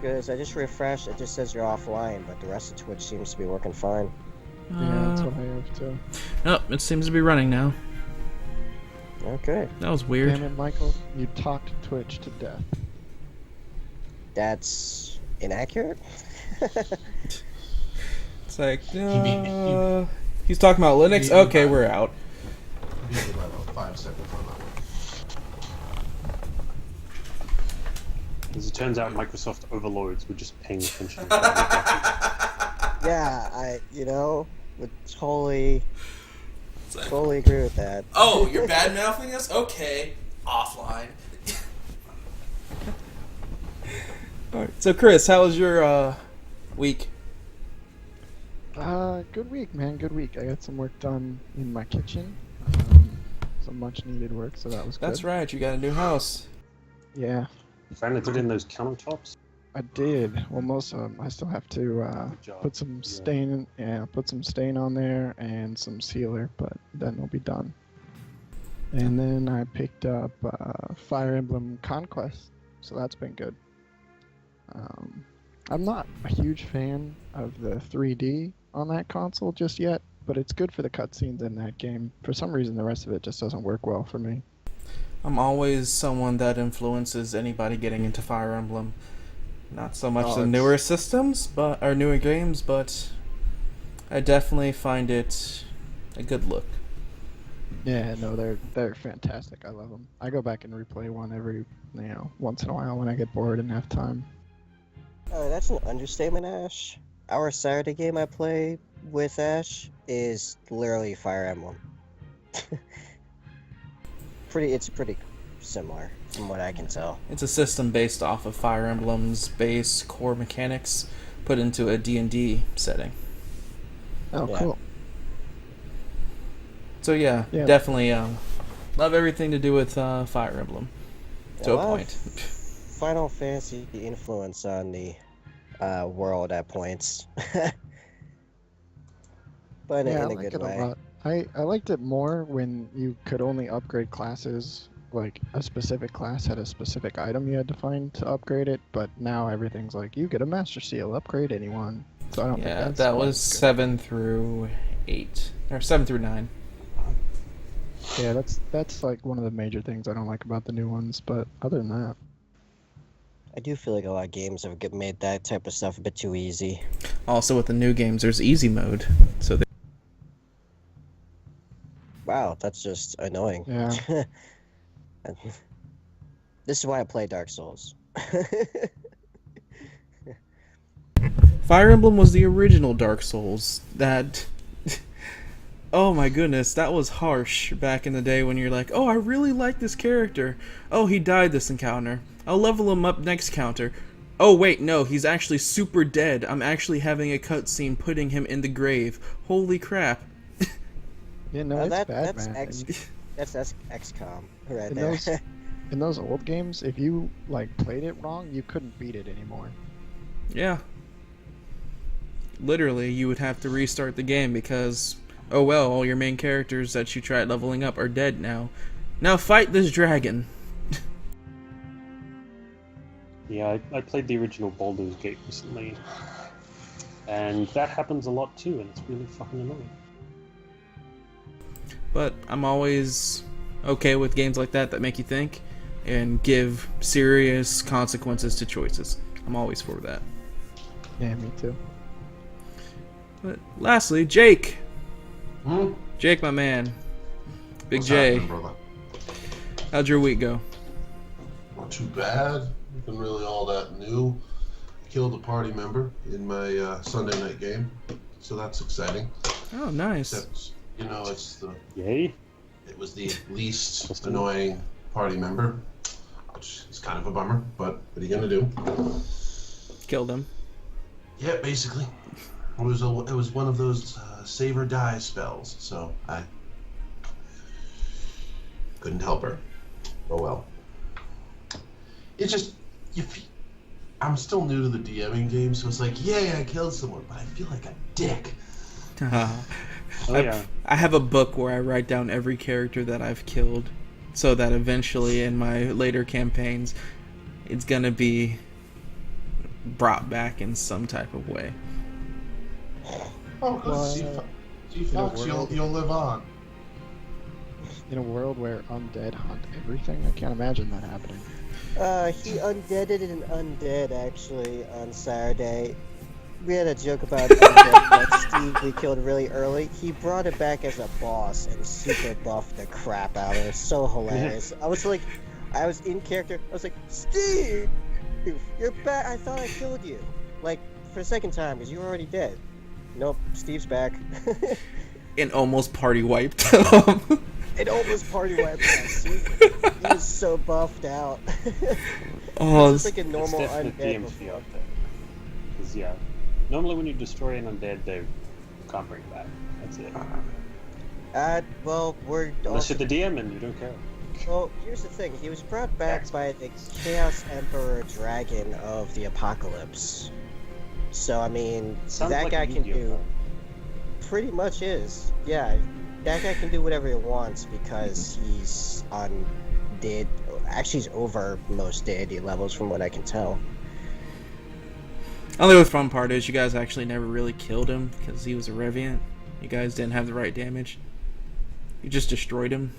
because I just refreshed. It just says you're offline, but the rest of Twitch seems to be working fine. Yeah, that's what I have too. Oh, it seems to be running now. Okay. That was weird. Damn it, Michael. You talked Twitch to death. That's inaccurate? It's like, he's talking about Linux? Okay, we're out. Give me about 5 seconds on that one. As it turns out, Microsoft overlords were just paying attention. Yeah, would totally agree with that. Oh, you're bad-mouthing us? Okay. Offline. Alright, so Chris, how was your week? Good week, man. Good week. I got some work done in my kitchen. Some much-needed work, so that was good. That's right, you got a new house. Yeah, You finally put in those countertops? I did. Well, most of them. I still have to Good job. put some Yeah. stain. Yeah, put some stain on there and some sealer, but then it'll be done. And then I picked up Fire Emblem Conquest, so that's been good. I'm not a huge fan of the 3D on that console just yet, but it's good for the cutscenes in that game. For some reason, the rest of it just doesn't work well for me. I'm always someone that influences anybody getting into Fire Emblem. Not so much the newer systems, or newer games, but I definitely find it a good look. Yeah, no, they're fantastic. I love them. I go back and replay one every once in a while when I get bored and have time. That's an understatement, Ash. Our Saturday game I play with Ash is literally Fire Emblem. It's pretty similar from what I can tell. It's a system based off of Fire Emblem's base core mechanics put into a D&D setting. Oh, Yeah. cool. So yeah. Definitely love everything to do with Fire Emblem. To a point. Final Fantasy influence on the world at points. But Yeah, I in a like good it way. a lot. I liked it more when you could only upgrade classes, like a specific class had a specific item you had to find to upgrade it, but now everything's like, you get a Master Seal, upgrade anyone. So I don't think Yeah, that's that was good. 7 through 8. Or 7 through 9. Yeah, that's like one of the major things I don't like about the new ones, but other than that. I do feel like a lot of games have made that type of stuff a bit too easy. Also with the new games, there's easy mode. So Wow, that's just annoying. Yeah. This is why I play Dark Souls. Fire Emblem was the original Dark Souls. That... Oh my goodness, that was harsh back in the day when you're like, oh, I really like this character. Oh, he died this encounter. I'll level him up next counter. Oh wait, no, he's actually super dead. I'm actually having a cutscene putting him in the grave. Holy crap. Yeah, no, it's bad, that's man. That's XCOM right In there. those, in those old games, if you played it wrong, you couldn't beat it anymore. Yeah. Literally, you would have to restart the game because, oh well, all your main characters that you tried leveling up are dead now. Now fight this dragon. Yeah, I played the original Baldur's Gate recently, and that happens a lot too, and it's really fucking annoying. But I'm always okay with games like that make you think and give serious consequences to choices. I'm always for that. Yeah, me too. But lastly, Jake. Hmm? Jake, my man. Big What's J. happening, brother? How'd your week go? Not too bad. Nothing really all that new. Killed a party member in my Sunday night game, so that's exciting. Oh, nice. Except, Yay! it was the least annoying party member, which is kind of a bummer. But what are you gonna do? Killed him. Yeah, basically, it was one of those save or die spells, so I couldn't help her. Oh well. It's just I'm still new to the DMing game, so it's like, yay, I killed someone, but I feel like a dick. Oh yeah. I have a book where I write down every character that I've killed so that eventually in my later campaigns it's gonna be brought back in some type of way. Oh, Well, G Fox, you'll live on. In a world where undead hunt everything, I can't imagine that happening. He undeaded an undead actually on Saturday. We had a joke about undead that Steve we killed really early. He brought it back as a boss and super buffed the crap out of it. It was so hilarious. I was in character. I was like, Steve, you're back. I thought I killed you. Like, for the second time, because you were already dead. Nope, Steve's back. And almost party wiped. It almost party wiped us. He was so buffed out. Oh, It's just like a normal It's definitely undead DMC before. out there. 'Cause, yeah, normally when you destroy an undead, they can't bring it back. That's it. Well, we're Unless also, you're the DM and you don't care. well, here's the thing. He was brought back by the Chaos Emperor Dragon of the Apocalypse. So, I mean, Sounds that like guy a can Yu-Gi-Oh do... card. Pretty much is. Yeah, that guy can do whatever he wants because he's on dead. Actually, he's over most deity levels from what I can tell. only the fun part is you guys actually never really killed him because he was a Revenant. You guys didn't have the right damage. You just destroyed him.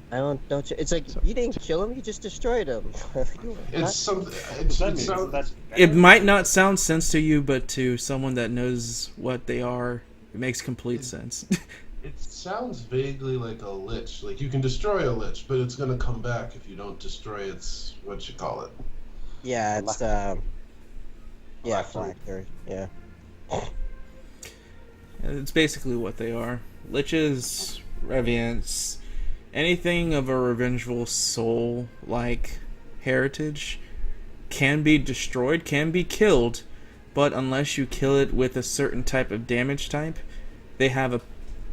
Don't you? It's like you didn't kill him; you just destroyed him. It's something. What does that mean? Isn't that It better? might not sound sense to you, but to someone that knows what they are, it makes complete sense. It sounds vaguely like a lich. Like you can destroy a lich, but it's gonna come back if you don't destroy its what you call it. Yeah, it's Phylactery. yeah, Phylactery. phylactery. Yeah. It's basically what they are. Liches, Revenants, anything of a revengeful soul like heritage can be destroyed, can be killed, but unless you kill it with a certain type of damage type, they have an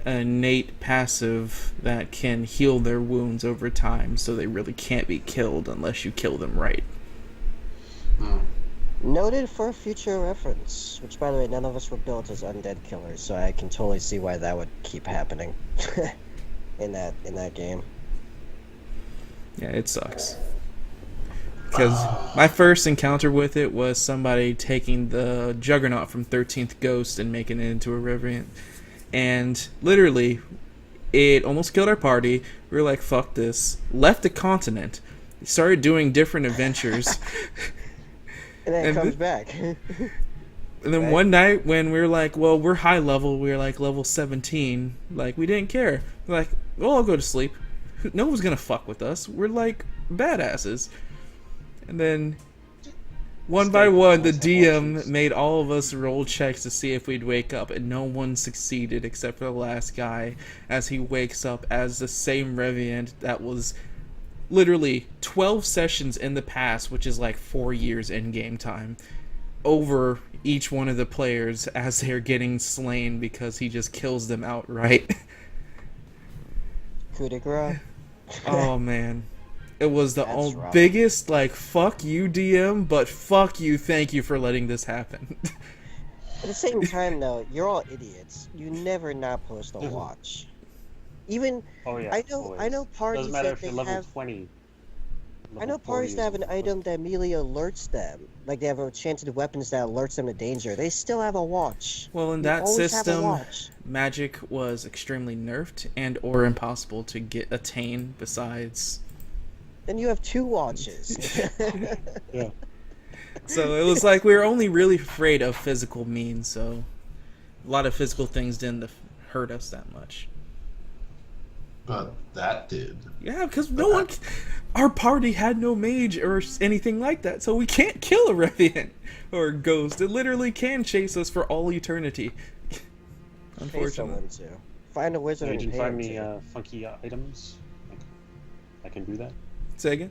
innate passive that can heal their wounds over time, so they really can't be killed unless you kill them right. Noted for future reference. Which, by the way, none of us were built as undead killers, so I can totally see why that would keep happening in that game. Yeah, it sucks. Because my first encounter with it was somebody taking the Juggernaut from 13th Ghost and making it into a Revenant. And literally, it almost killed our party. We were like, fuck this. Left the continent. Started doing different adventures. And then it And comes th- back. And then Right. one night when we were like, well, we're high level. We were like level 17. Like, we didn't care. We're like, well, I'll go to sleep. No one's going to fuck with us. We're like badasses. And then one by one, the DM made all of us roll checks to see if we'd wake up, and no one succeeded except for the last guy, as he wakes up as the same Revenant that was literally 12 sessions in the past, which is like 4 years in game time, over each one of the players as they're getting slain because he just kills them outright. Coup de grace. Oh man. It was the That's rough. biggest, like, fuck you, DM, but fuck you, thank you for letting this happen. At the same time, though, you're all idiots. You never not post a watch. Even Oh yeah. I know always. parties Doesn't matter that if you're they level have. 20. I level know 40 parties that have is an item that immediately alerts them. Like they have enchanted weapons that alerts them to danger. They still have a watch. Well, in You that always have a system, watch. magic was extremely nerfed and or impossible to attain besides. Then you have 2 watches. Yeah. So it was like we were only really afraid of physical means, so a lot of physical things didn't hurt us that much. But that did. Yeah, because no one, our party had no mage or anything like that, so we can't kill a Revenant or a ghost. It literally can chase us for all eternity. Pay Unfortunately. someone to. Find a wizard You and can pay find him me to. funky items. I can do that. Say again?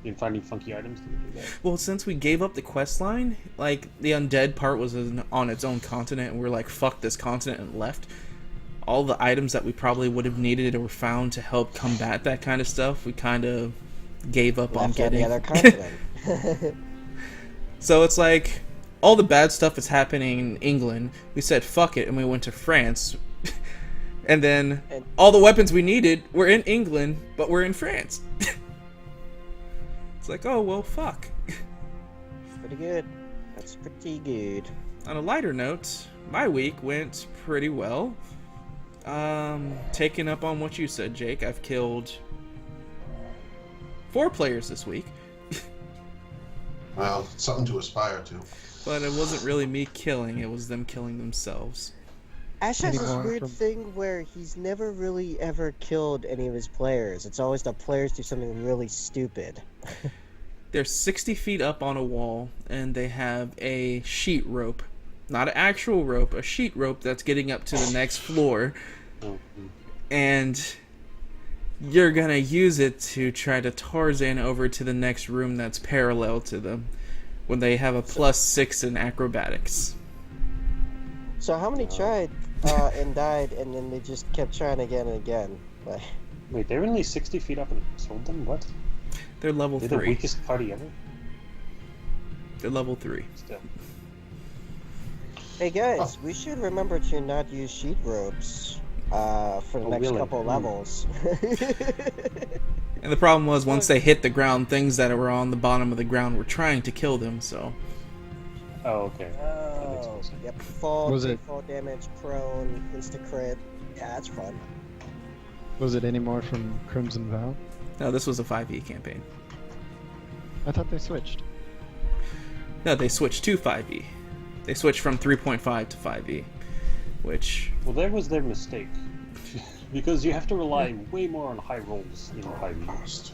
You can find me funky items to do that. Well, since we gave up the quest line, like, the undead part was on its own continent, and we were like, fuck this continent, and left. All the items that we probably would have needed or found to help combat that kind of stuff, we kind of gave up on Left on getting. the other continent. So it's like, all the bad stuff is happening in England. We said, fuck it, and we went to France. And then And- all the weapons we needed were in England, but we're in France. It's like, oh, well, fuck. Pretty good. That's pretty good. On a lighter note, my week went pretty well. Taking up on what you said, Jake, I've killed 4 players this week. Well, something to aspire to. But it wasn't really me killing, it was them killing themselves. Ash has this Anymore weird from- thing where he's never really ever killed any of his players. It's always the players do something really stupid. They're 60 feet up on a wall, and they have a sheet rope. Not an actual rope, a sheet rope that's getting up to the next floor. Mhm. And you're gonna use it to try to Tarzan over to the next room that's parallel to them, when they have a +6 in acrobatics. So how many tried and died, and then they just kept trying again and again? Like, Wait, they're only 60 feet up and sold them? What? They're level They're the 3. weakest party ever? They're level 3. Still. hey guys, we should remember to not use sheet ropes for the Oh, next really? couple levels. And the problem was, once they hit the ground, things that were on the bottom of the ground were trying to kill them, so... Oh, okay. That makes Oh, more sense. yep. Fall, Was take it- fall damage, prone, insta crit. Yeah, that's fun. Was it any more from Crimson Vow? No, this was a 5e campaign. I thought they switched. No, they switched to 5e. They switched from 3.5 to 5e, which... Well, that was their mistake. Because you have to rely way more on high rolls in 5e.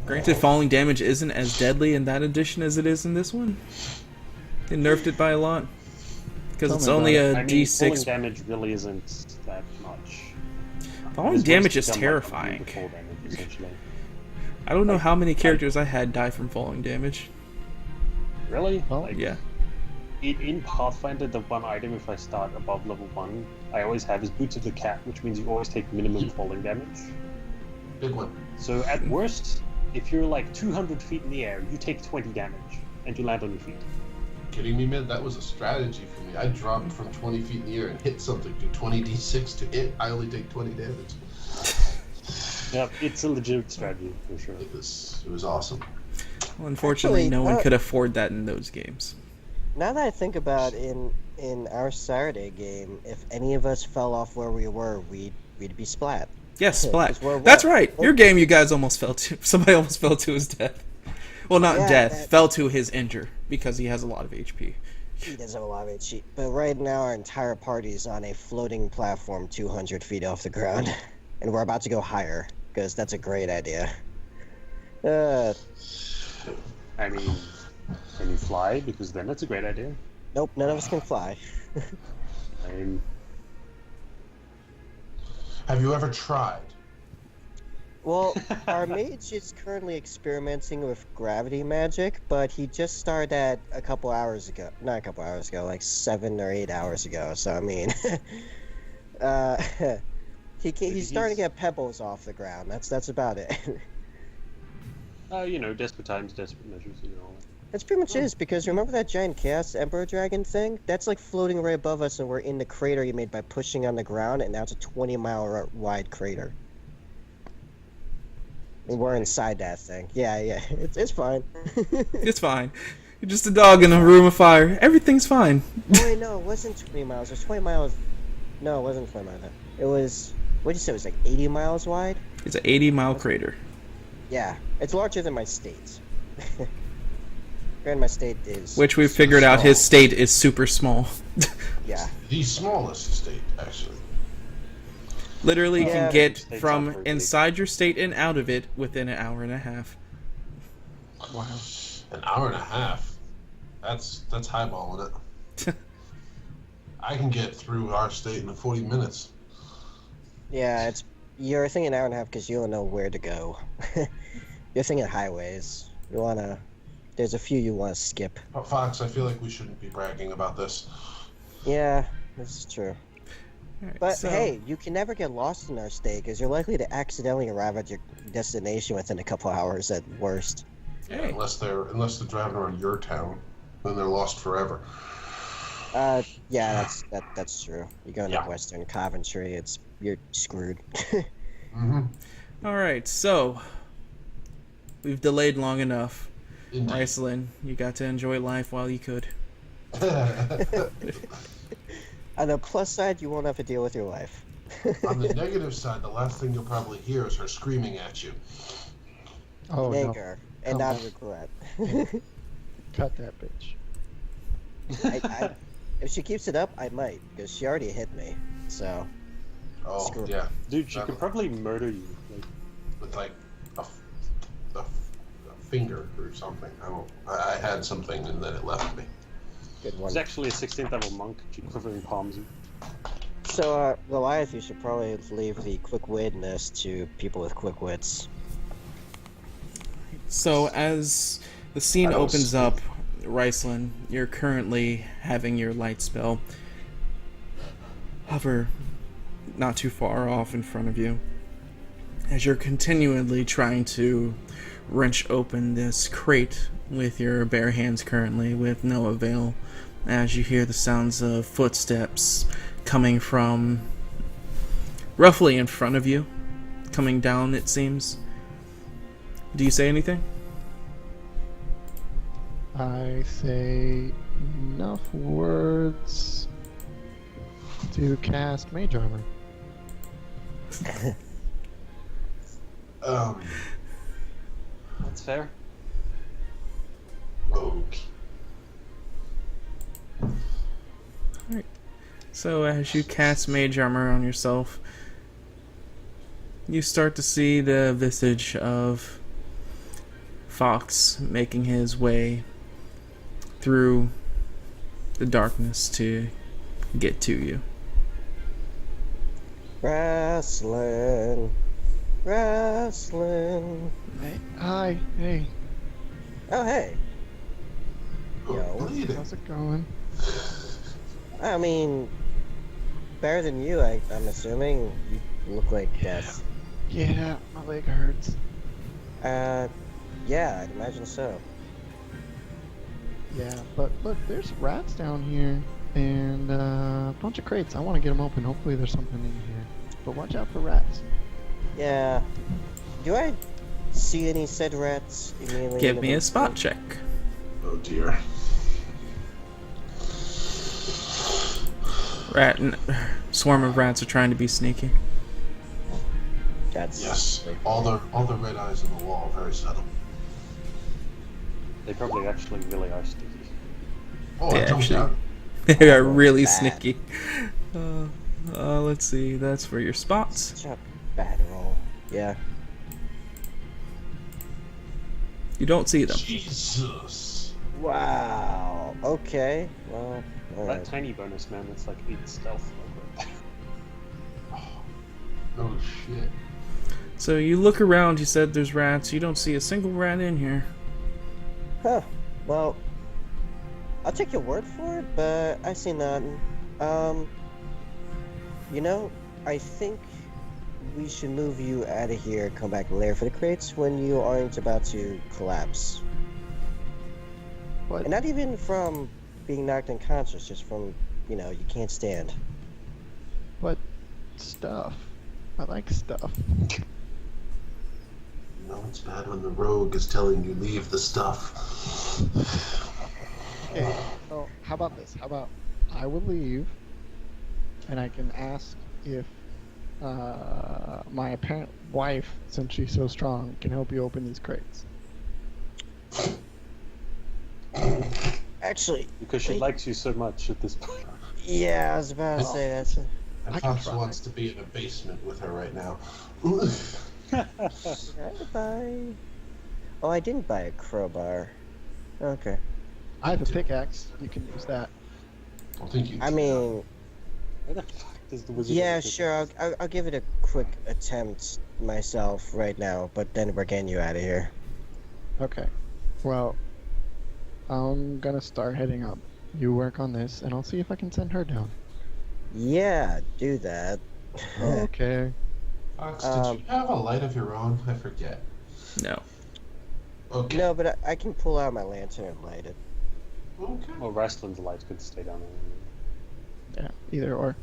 Granted, falling damage isn't as deadly in that edition as it is in this one. They nerfed it by a lot. Because Tell it's me only about a I mean, falling d6. damage really isn't that much. Falling This damage one's is done, like, terrifying. full damage, essentially. I don't know how many characters I had die from falling damage. Really? Well, Like, Yeah. in Pathfinder, the one item, if I start above level 1, I always have is Boots of the Cat, which means you always take minimum falling damage. Big one. So at worst, if you're like 200 feet in the air, you take 20 damage, and you land on your feet. Kidding me, man? That was a strategy for me. I dropped from 20 feet in the air and hit something, do 20d6 to it. I only take 20 damage. Yeah, it's a legit strategy, for sure. It was awesome. Well, unfortunately, Actually, no one could afford that in those games. Now that I think about in our Saturday game, if any of us fell off where we were, we'd be splat. Yes, Yeah, Splat. 'cause we're That's what? right. Your game, you guys almost fell to. Somebody almost fell to his death. Well, not Yeah, death. that- Fell to his injure because he has a lot of HP. He does have a lot of HP, but right now our entire party is on a floating platform 200 feet off the ground, and we're about to go higher because that's a great idea. I mean, can you fly? Because then that's a great idea. Nope, none of us can fly. I mean, Have you ever tried? Well, our mage is currently experimenting with gravity magic, but he just started that a couple hours ago. Not a couple hours ago, like 7 or 8 hours ago. So I mean, he's starting to get pebbles off the ground. That's about it. you know, desperate times, desperate measures, you know. That's pretty much is, because remember that giant Chaos Emperor Dragon thing? That's like floating right above us, and we're in the crater you made by pushing on the ground, and now it's a 20-mile wide crater. And we're inside that thing. Yeah, it's fine. It's fine. You're just a dog in a room of fire. Everything's fine. Oh, wait, no, it wasn't 20 miles. It was 20 miles. No, it wasn't 20 miles. It was, what did you say? It was like 80 miles wide? It's an 80-mile crater. Yeah, it's larger than my state. Granted, my state is. Which we've figured out his state is super small. Yeah. The smallest state, actually. Literally, you Yeah. can get States from are pretty big. inside your state and out of it within an hour and a half. Wow. An hour and a half. That's highballing it. I can get through our state in 40 minutes. Yeah, you're thinking an hour and a half because you don't know where to go. You're thinking highways. There's a few you want to skip. But Fox, I feel like we shouldn't be bragging about this. Yeah, this is true. Alright, But so- hey, you can never get lost in our state because you're likely to accidentally arrive at your destination within a couple hours at worst. Hey. Unless they're driving around your town, then they're lost forever. Yeah, that's true. You go into Yeah. Western Coventry, it's you're screwed. Mm-hmm. All right, so we've delayed long enough. Indeed. Ricelin, you got to enjoy life while you could. On the plus side, you won't have to deal with your life. On the negative side, the last thing you'll probably hear is her screaming at you. Oh no! Anger and Come not on. regret. Cut that bitch. If she keeps it up, I might, because she already hit me. So, Oh, Screw. yeah. Dude, she could probably murder you. Like, With like a finger or something. I had something and then it left me. good one. she's actually a 16th level monk. She quivering palms you. So, Goliath, you should probably leave the quick witness to people with quick wits. So as the scene I don't opens see- up, Ricelin, you're currently having your light spell hover not too far off in front of you. As you're continually trying to wrench open this crate with your bare hands currently with no avail, as you hear the sounds of footsteps coming from roughly in front of you, coming down it seems. Do you say anything? I say enough words to cast Mage Armor. That's fair. Okay. So as you cast Mage Armor on yourself, you start to see the visage of Fox making his way through the darkness to get to you. Wrestling. Wrestling. Hey, hi, hey, Oh, hey. Oh, Yo. bleeding. how's it going? I mean, better than you, I'm assuming. You look like death. Yeah, my leg hurts. Yeah, I'd imagine so. Yeah, but look, there's rats down here and a bunch of crates. I want to get them open. Hopefully, there's something in here. But watch out for rats. Yeah. Do I see any said rats immediately? Give in me the a spot check. Oh dear. Swarm of rats are trying to be sneaky. That's Yes. All the red eyes on the wall, very subtle. They probably actually really are sneaky. Oh, They I jumped actually- out. They are really Bad. sneaky. Let's see. That's for your spots. such a bad roll. Yeah. You don't see them. Jesus. Wow. Okay. Well, That alright. tiny bonus, man, that's like 8 stealth. Oh shit. So you look around. You said there's rats. You don't see a single rat in here. Huh. Well, I'll take your word for it, but I see nothing. You know, I think we should move you out of here, come back later for the crates when you aren't about to collapse. What? And not even from being knocked unconscious, just from, you can't stand. What stuff? I like stuff. You know it's bad when the rogue is telling you leave the stuff. Okay, so how about this? How about I will leave, and I can ask if my apparent wife, since she's so strong, can help you open these crates. Actually, Because she Wait. likes you so much at this point. yeah, I was about to say that's. I I can thought she try. wants to be in a basement with her right now. Did I buy? Oh, I didn't buy a crowbar. Okay. I have a pickaxe. You can use that. I think you. I mean, Where the fuck does the wizard yeah, have a sure. I'll give it a quick attempt myself right now, but then we're getting you out of here. Okay. Well, I'm gonna start heading up. You work on this, and I'll see if I can send her down. Yeah, do that. Okay. Fox, did you have a light of your own? I forget. No. Okay. No, but I can pull out my lantern and light it. Okay. Well, Wrestlin's lights could stay down there. Yeah. Either or.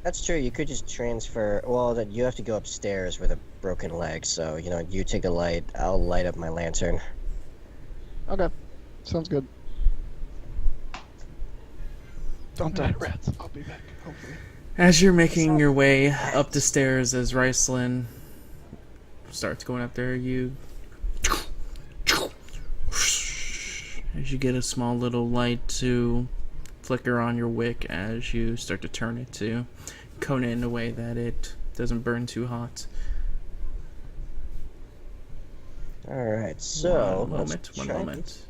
That's true. You could just transfer. Well, then you have to go upstairs with a broken leg. So you take the light. I'll light up my lantern. Okay, sounds good. Don't die, rats. I'll be back, hopefully. As you're making your way up the stairs, as Ricelin starts going up there, as you get a small little light to flicker on your wick as you start to turn it to cone it in a way that it doesn't burn too hot. Alright, so. One moment.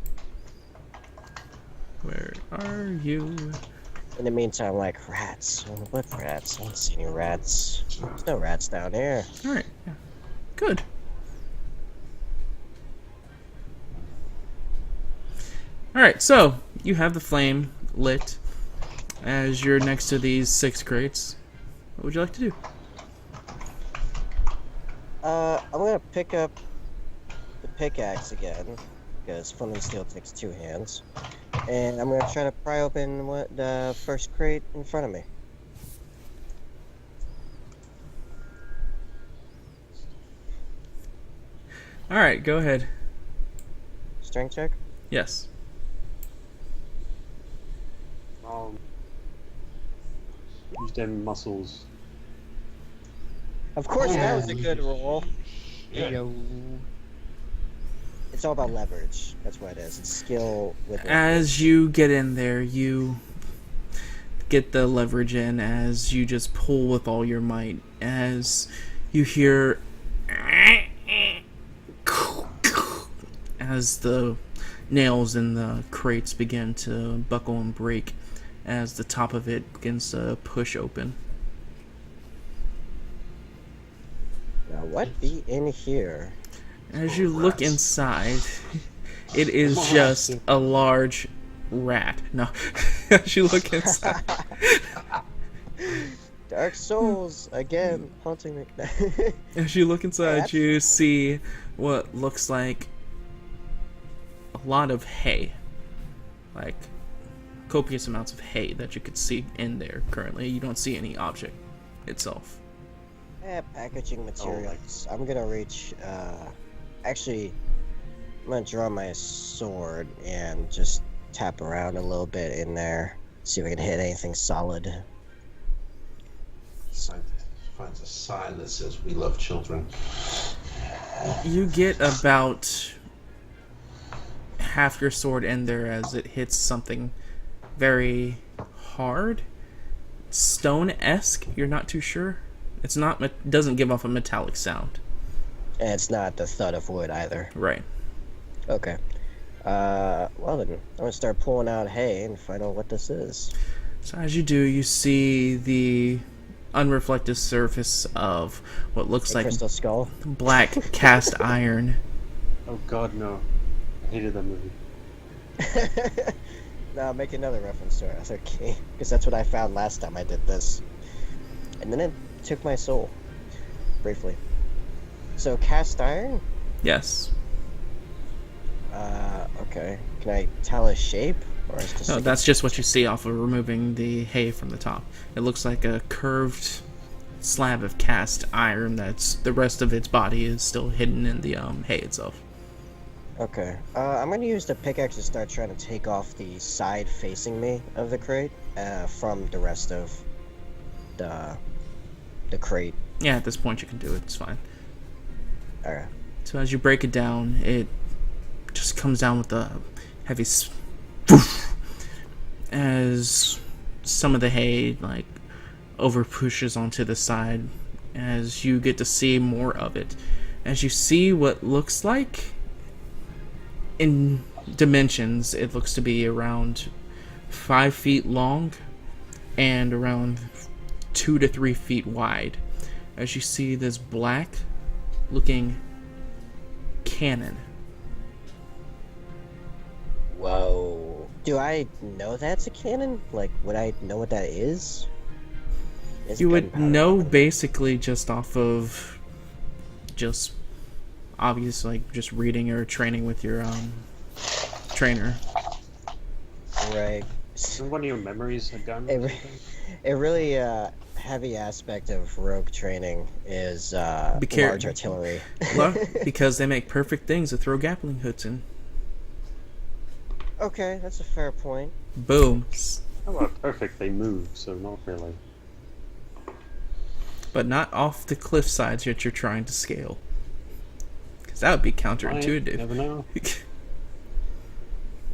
Where are you? In the meantime, like, rats. What rats? I don't see any rats. There's no rats down here. Alright, yeah. Good. Alright, so you have the flame lit as you're next to these 6 crates. What would you like to do? I'm gonna pick up the pickaxe again, because Flint and Steel takes 2 hands. And I'm gonna try to pry open the first crate in front of me. Alright, go ahead. Strength check? Yes. Use them muscles. Of course, that was a good roll. Yo. It's all about leverage. That's what it is. It's skill with leverage. As you get in there, you get the leverage in as you just pull with all your might. As you hear as the nails in the crates begin to buckle and break as the top of it begins to push open. Now, what be in here? As you look inside, it is just a large rat. No, as you look inside. Dark Souls again haunting me. As you look inside, you see what looks like a lot of hay. Like copious amounts of hay that you could see in there currently. You don't see any object itself. Packaging materials. I'm gonna reach, actually, I'm gonna draw my sword and just tap around a little bit in there. See if I can hit anything solid. Finds a sign that says "We love children." You get about half your sword in there as it hits something very hard, stone-esque. You're not too sure. It's not. Doesn't give off a metallic sound. And it's not the thud of wood either. Right. Okay. Well then, I'm gonna start pulling out hay and find out what this is. So as you do, you see the unreflective surface of what looks like Crystal Skull. black cast iron. Oh god, no. I hated that movie. No, make another reference to it. That's okay. Because that's what I found last time I did this. And then it took my soul. Briefly. So, cast iron? Yes. Okay. Can I tell a shape? Or is it just No, like that's just what you see off of removing the hay from the top. It looks like a curved slab of cast iron that's the rest of its body is still hidden in the hay itself. Okay. I'm gonna use the pickaxe to start trying to take off the side facing me of the crate from the rest of the crate. Yeah, at this point you can do it. It's fine. Alright. So as you break it down, it just comes down with a heavy as some of the hay like over pushes onto the side as you get to see more of it. As you see what looks like in dimensions, it looks to be around 5 feet long and around 2 to 3 feet wide. As you see this black looking cannon. Whoa. Do I know that's a cannon? Like, would I know what that is? It's You would gunpowder. know basically just off of just obvious like just reading or training with your trainer. Right. Isn't one of your memories a gun? It, Or re- something? it really heavy aspect of rogue training is Be care- large artillery. Well, because they make perfect things to throw grappling hooks in. Okay, that's a fair point. Boom. Oh, well, perfect. They move, so not really. But not off the cliff sides that you're trying to scale. Because that would be counterintuitive. Never know.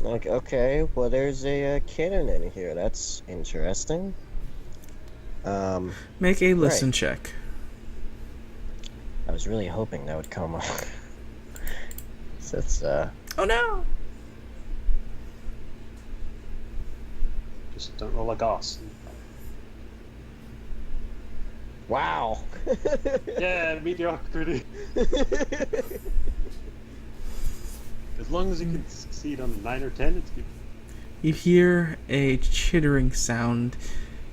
Like, okay, well, there's a cannon in here. That's interesting. Make a listen Right. check. I was really hoping that would come up. So it's, Oh no! Just don't roll like ass. wow. Yeah, mediocrity. As long as you can succeed on a 9 or 10, it's good. You hear a chittering sound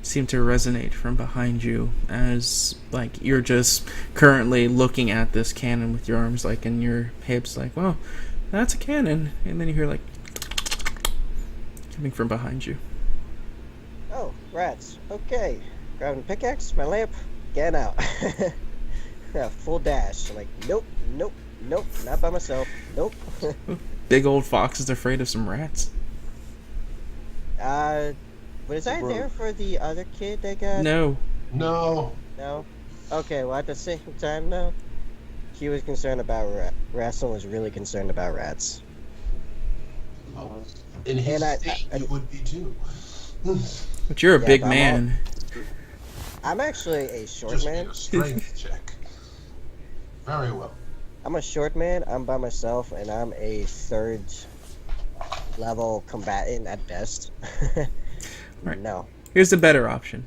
seem to resonate from behind you as, like, you're just currently looking at this cannon with your arms, like, in your hips, like, well, that's a cannon. And then you hear, like, coming from behind you. Oh, rats. Okay. Grabbing pickaxe, my lamp, getting out. Yeah, full dash. I'm like, nope, nope, nope, not by myself. Nope. Big old fox is afraid of some rats. Was I Bro. there for the other kid that got... No. No. No? Okay, well, at the same time, no. He was concerned about Rasslin was really concerned about rats. Oh, in his And I- state, you would be too. But you're a Yeah, big but I'm man. I'm actually a short Just man. need a strength check. Very well. I'm a short man. I'm by myself, and I'm a third level combatant at best. Right. No. Here's the better option.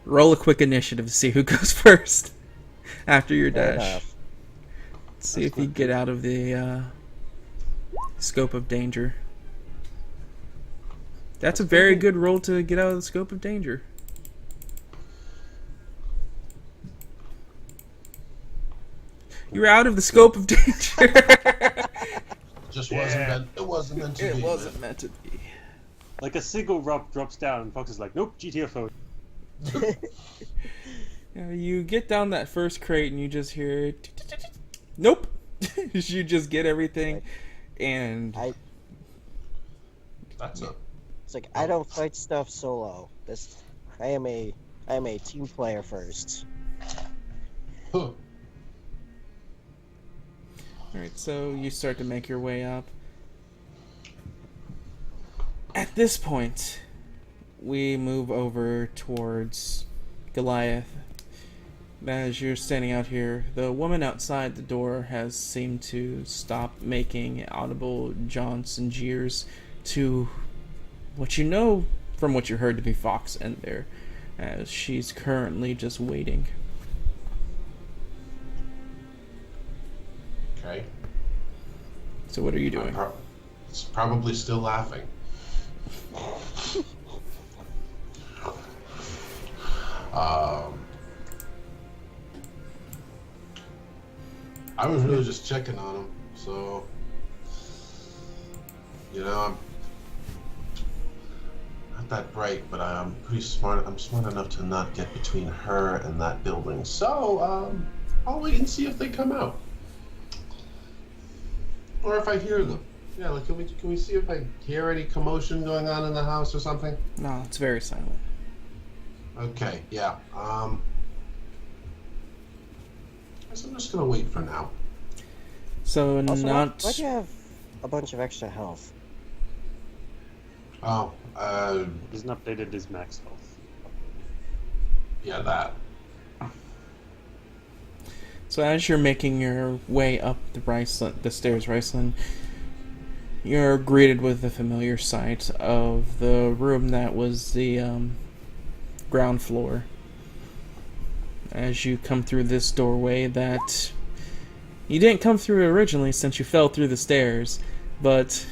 Roll a quick initiative to see who goes first after your Fair dash. enough. See if you get out of the scope of danger. That's a very good roll to get out of the scope of danger. You're out of the scope of danger. Just Yeah. it wasn't meant to It be. wasn't meant to be. Like a single rock drops down, and Fox is like, nope, GTFO. You get down that first crate and you just hear, nope. You just get everything, and That's a. It's like I don't fight stuff solo. I am a team player first. Huh. Alright, so you start to make your way up. At this point, we move over towards Goliath. As you're standing out here, the woman outside the door has seemed to stop making audible jaunts and jeers to what you know from what you heard to be Fox in there, as she's currently just waiting. Okay. So what are you doing? It's probably still laughing. I was really just checking on him, so I'm not that bright, but I'm pretty smart. I'm smart enough to not get between her and that building. So I'll wait and see if they come out, or if I hear them. Yeah, like can we see if I hear any commotion going on in the house or something? No, it's very silent. Okay, yeah. I guess I'm just gonna wait for now. So Also, not. why do you have a bunch of extra health? Oh, He hasn't updated his max health. yeah, that. So as you're making your way up the stairs, Riceland, you're greeted with the familiar sight of the room that was the ground floor. As you come through this doorway that you didn't come through originally since you fell through the stairs, but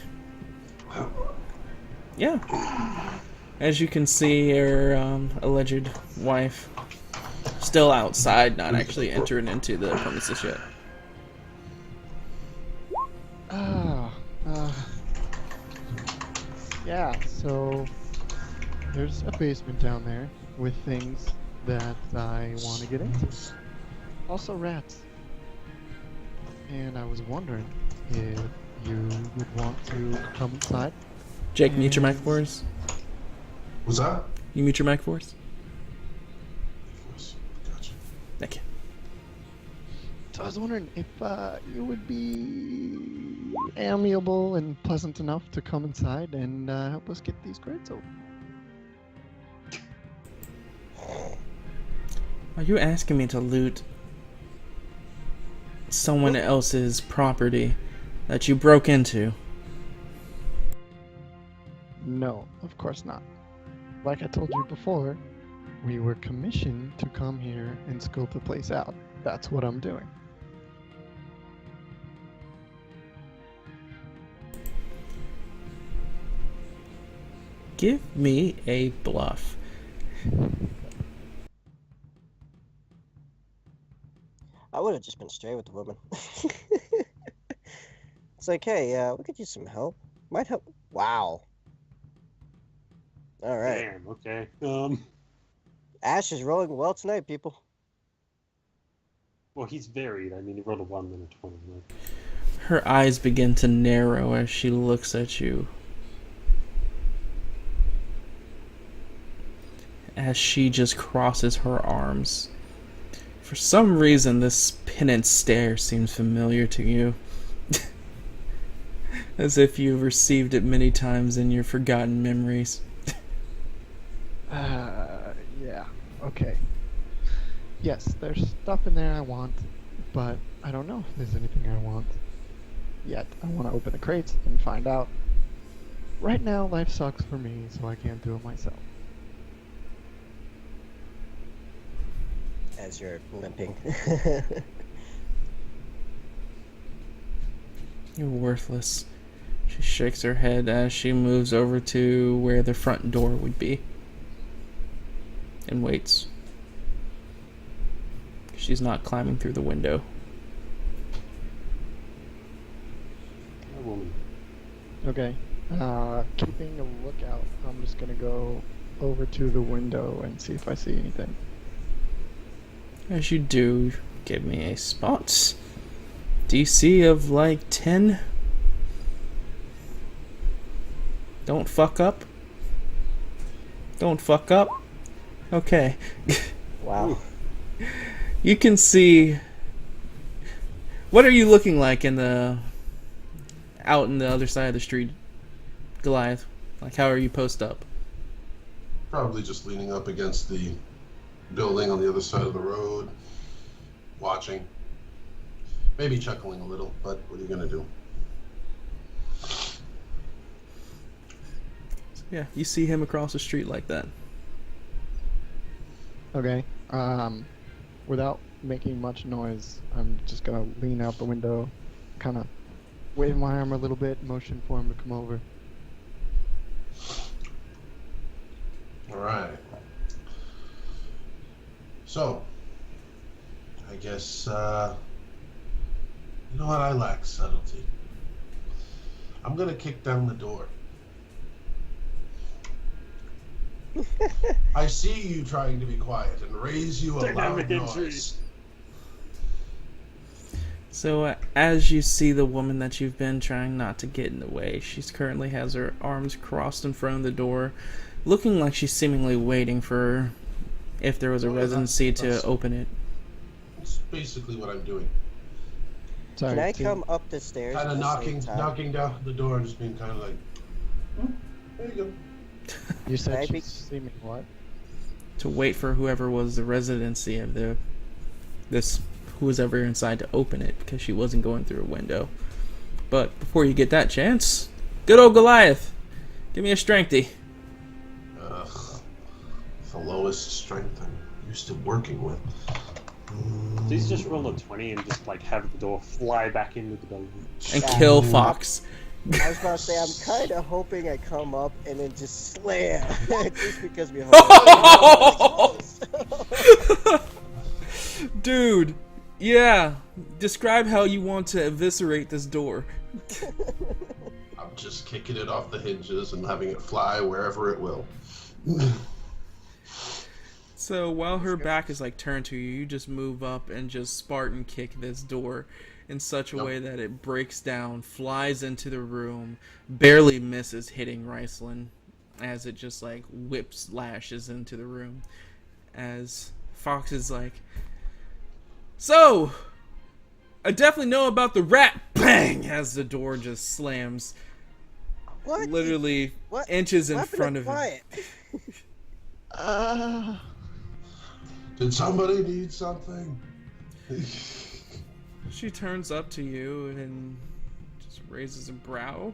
yeah, as you can see, your alleged wife still outside, not actually entering into the premises yet. Yeah, so there's a basement down there with things that I want to get into. Also rats. And I was wondering if you would want to come inside. Jake, mute your mic for us. What's that? You mute your mic for us? Gotcha. Thank you. So I was wondering if you would be amiable and pleasant enough to come inside and help us get these crates open. Are you asking me to loot someone else's property that you broke into? No, of course not. Like I told you before, we were commissioned to come here and scope the place out. That's what I'm doing. Give me a bluff. I would have just been straight with the woman. It's like, hey, we could use some help. Might help. Wow. All right. Damn. Okay. Ash is rolling well tonight, people. Well, he's varied. I mean, he rolled a 1 and a 20. Like, Her eyes begin to narrow as she looks at you. As she just crosses her arms. For some reason, this penitent stare seems familiar to you. As if you've received it many times in your forgotten memories. Yeah, okay. Yes, there's stuff in there I want, but I don't know if there's anything I want yet. I want to open the crates and find out. Right now, life sucks for me, so I can't do it myself. As you're limping. You're worthless. She shakes her head as she moves over to where the front door would be. And waits. She's not climbing through the window. a woman. Okay. Keeping a lookout, I'm just gonna go over to the window and see if I see anything. As you do, give me a spot. DC of like 10. Don't fuck up. Don't fuck up. Okay. Wow. You can see. What are you looking like in the out in the other side of the street, Goliath? Like, how are you post up? Probably just leaning up against the building on the other side of the road, watching. Maybe chuckling a little, but what are you gonna do? Yeah, you see him across the street like that. Okay. Without making much noise, I'm just gonna lean out the window, kind of wave my arm a little bit, motion for him to come over. All right. So, I guess, you know what? I lack subtlety. I'm gonna kick down the door. I see you trying to be quiet and raise you a Dynamic loud entry. noise. So as you see the woman that you've been trying not to get in the way, she's currently has her arms crossed in front of the door, looking like she's seemingly waiting for if there was a Oh, yeah, residency to that's- open it. That's basically what I'm doing. Sorry. Can I team. come up the stairs? Kind at of the same knocking time? down the door and just being kind of like, there you go. You said Can I she be- see me what? To wait for whoever was the residency of who was ever inside to open it, because she wasn't going through a window. But before you get that chance, good old Goliath, give me a strengthy. Ugh. It's the lowest strength I'm used to working with. Please just roll a 20 and just like have the door fly back into the building. And Yeah. kill Fox. I was about to say, I'm kind of hoping I come up and then just slam. Just because we Dude, yeah. Describe how you want to eviscerate this door. I'm just kicking it off the hinges and having it fly wherever it will. So while her back is like turned to you, you just move up and just Spartan kick this door in such a way that it breaks down, flies into the room, barely misses hitting Riceland as it just like whips lashes into the room. As Fox is like, so I definitely know about the rat. Bang! As the door just slams, What? literally What? inches in What happened front to of him. Quiet? Did somebody need something? She turns up to you and just raises a brow.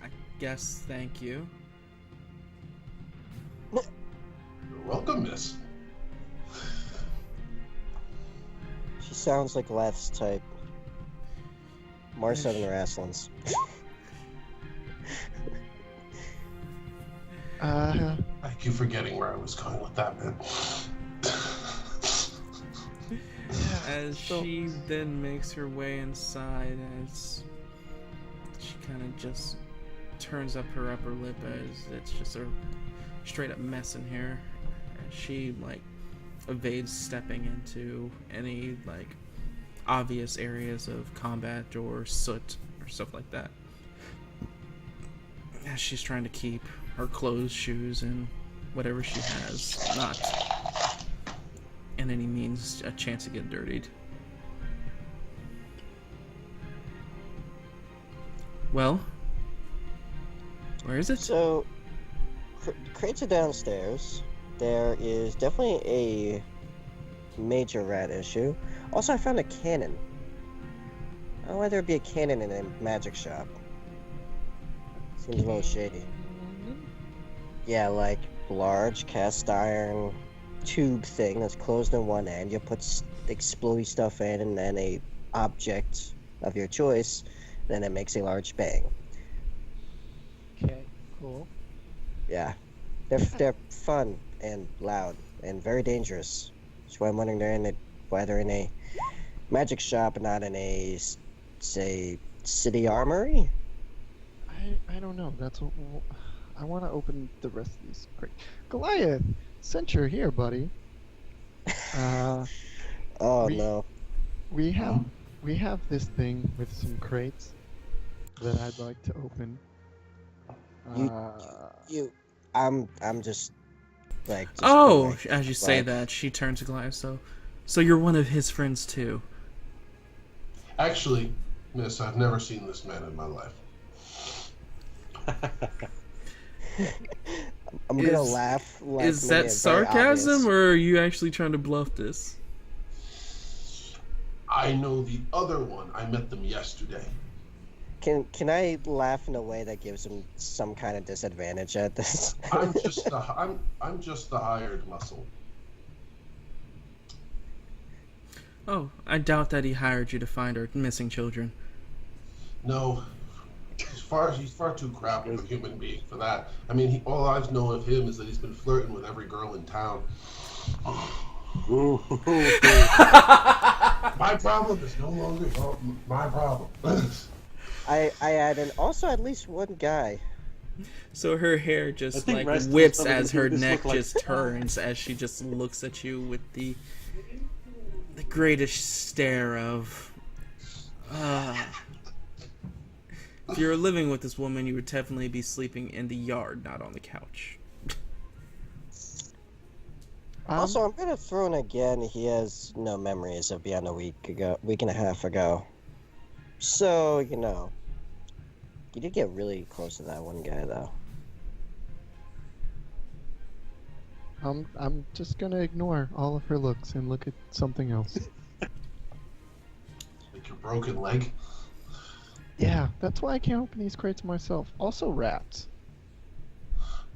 I guess thank you. You're welcome, miss. She sounds like Left's type. More so than Raslin's. Thank you for getting where I was going with that, man. As she then makes her way inside, as she kind of just turns up her upper lip, as it's just a straight up mess in here. As she like evades stepping into any like obvious areas of combat or soot or stuff like that. As she's trying to keep her clothes, shoes, and whatever she has not in any means a chance to get dirtied. Well, where is it? So, crates are downstairs. There is definitely a major rat issue. Also, I found a cannon. I don't know why there'd be a cannon in a magic shop. Seems a little shady. Yeah, like large cast iron tube thing that's closed on one end. You put explodey stuff in, and then a object of your choice. Then it makes a large bang. Okay, cool. Yeah, they're fun and loud and very dangerous. That's why I'm wondering why they're in a magic shop and not in a, say, city armory. I don't know. That's what I want to open the rest of these. Great, Goliath, since you're here, buddy. Oh we- no. We have this thing with some crates that I'd like to open. I'm just like. Just Oh, going. as you say Like- that, she turns to Goliath. So you're one of his friends too. Actually, miss, I've never seen this man in my life. I'm gonna Is- laugh. Like, Is make that it very sarcasm, obvious. or are you actually trying to bluff this? I know the other one. I met them yesterday. Can I laugh in a way that gives him some kind of disadvantage at this? I'm just the hired muscle. Oh, I doubt that he hired you to find our missing children. No, he's far too crappy of a human being for that. I mean, all I know of him is that he's been flirting with every girl in town. My problem is no longer my problem. I add in also at least one guy. So her hair I just think like Rest is whips probably as gonna her make this neck look like- just turns as she just looks at you with the greatest stare of. If you were living with this woman, you would definitely be sleeping in the yard, not on the couch. Also, I'm gonna throw in again. He has no memories of beyond a week and a half ago. So you know, you did get really close to that one guy though. I'm just gonna ignore all of her looks and look at something else. Like your broken leg. Yeah, that's why I can't open these crates myself. Also, rats.